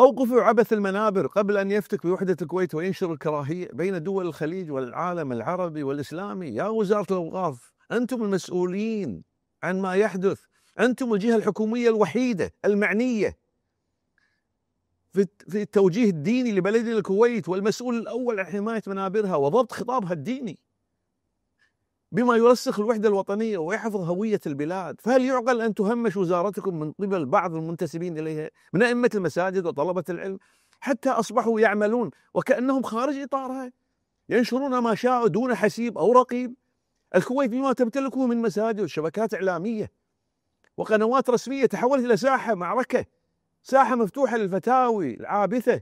أوقفوا عبث المنابر قبل أن يفتك بوحدة الكويت وينشر الكراهية بين دول الخليج والعالم العربي والإسلامي. يا وزارة الأوقاف، أنتم المسؤولين عن ما يحدث، أنتم الجهة الحكومية الوحيدة المعنية في التوجيه الديني لبلدنا الكويت، والمسؤول الأول عن حماية منابرها وضبط خطابها الديني بما يرسخ الوحدة الوطنية ويحفظ هوية البلاد. فهل يعقل أن تهمش وزارتكم من قبل بعض المنتسبين إليها من أئمة المساجد وطلبة العلم حتى أصبحوا يعملون وكأنهم خارج إطارها، ينشرون ما شاءوا دون حسيب أو رقيب؟ الكويت بما تمتلكه من مساجد وشبكات إعلامية وقنوات رسمية تحولت إلى ساحة معركة، ساحة مفتوحة للفتاوي العابثة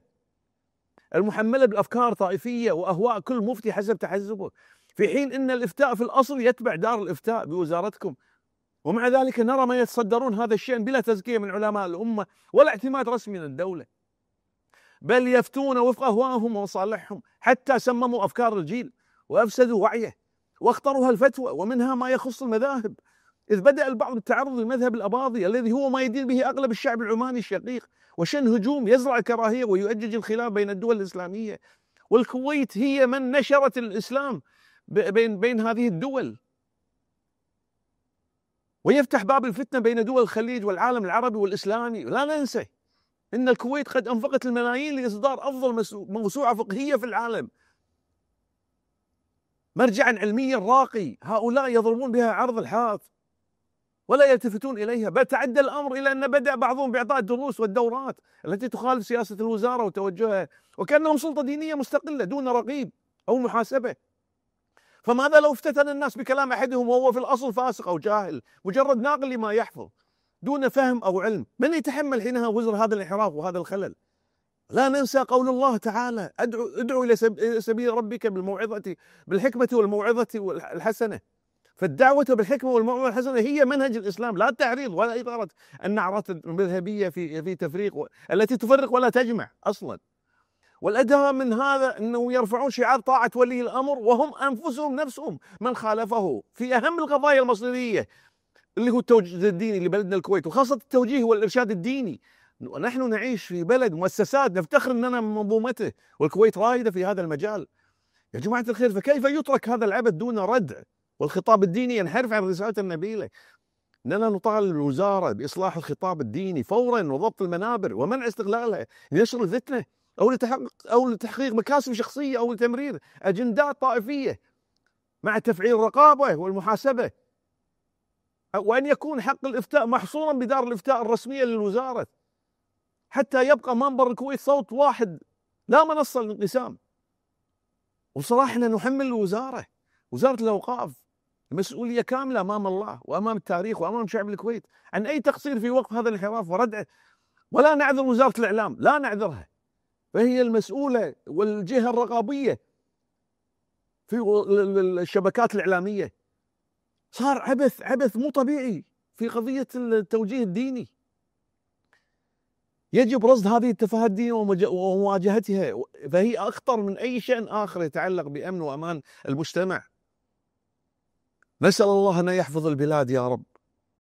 المحملة بالأفكار طائفية وأهواء كل مفتي حسب تحزبه، في حين أن الإفتاء في الأصل يتبع دار الإفتاء بوزارتكم. ومع ذلك نرى من يتصدرون هذا الشأن بلا تزكية من علماء الأمة ولا اعتماد رسمي من الدولة، بل يفتون وفق أهوائهم ومصالحهم، حتى سمموا أفكار الجيل وأفسدوا وعيه واختروا الفتوى ومنها ما يخص المذاهب، إذ بدأ البعض بالتعرض لمذهب الأباضي الذي هو ما يدين به أغلب الشعب العماني الشقيق، وشن هجوم يزرع الكراهية ويؤجج الخلاف بين الدول الإسلامية. والكويت هي من نشرت الإسلام بين هذه الدول، ويفتح باب الفتنة بين دول الخليج والعالم العربي والإسلامي. لا ننسى إن الكويت قد أنفقت الملايين لإصدار أفضل موسوعة فقهية في العالم، مرجعا علميا راقي، هؤلاء يضربون بها عرض الحائط ولا يلتفتون إليها، بل تعدى الأمر إلى أن بدأ بعضهم بإعطاء الدروس والدورات التي تخالف سياسة الوزارة وتوجهها، وكأنهم سلطة دينية مستقلة دون رقيب أو محاسبة. فماذا لو افتتن الناس بكلام أحدهم وهو في الأصل فاسق أو جاهل، مجرد ناقل لما يحفظ دون فهم أو علم؟ من يتحمل حينها وزر هذا الانحراف وهذا الخلل؟ لا ننسى قول الله تعالى: ادعو إلى سبيل ربك بالحكمة والموعظة الحسنة. فالدعوة بالحكمة والموعظة الحسنة هي منهج الإسلام، لا التعريض ولا إثارة النعرات المذهبية في تفريق التي تفرق ولا تجمع أصلا. والأدهى من هذا أنه يرفعون شعار طاعة ولي الأمر وهم أنفسهم نفسهم من خالفه في أهم القضايا المصيرية اللي هو التوجيه الديني لبلدنا الكويت، وخاصة التوجيه والإرشاد الديني. ونحن نعيش في بلد مؤسسات نفتخر أننا من منظومته، والكويت رائدة في هذا المجال. يا جماعة الخير، فكيف يترك هذا العبث دون ردع والخطاب الديني ينحرف عن رسالته النبيلة؟ أننا نطالب الوزارة بإصلاح الخطاب الديني فورا وضبط المنابر ومنع استغلالها لنشر الفتنة أو لتحقيق مكاسب شخصية أو لتمرير أجندات طائفية، مع تفعيل الرقابة والمحاسبة، وأن يكون حق الإفتاء محصورا بدار الإفتاء الرسمية للوزارة حتى يبقى منبر الكويت صوت واحد لا منصة للانقسام. وصراحة احنا نحمل الوزارة، وزارة الأوقاف، مسؤولية كاملة أمام الله وأمام التاريخ وأمام شعب الكويت عن أي تقصير في وقف هذا الانحراف وردعه. ولا نعذر وزارة الإعلام، لا نعذرها، فهي المسؤولة والجهة الرقابية في الشبكات الإعلامية. صار عبث مو طبيعي في قضية التوجيه الديني. يجب رصد هذه التفاهات الدينية ومواجهتها، فهي أخطر من أي شأن آخر يتعلق بأمن وأمان المجتمع. نسأل الله أن يحفظ البلاد يا رب.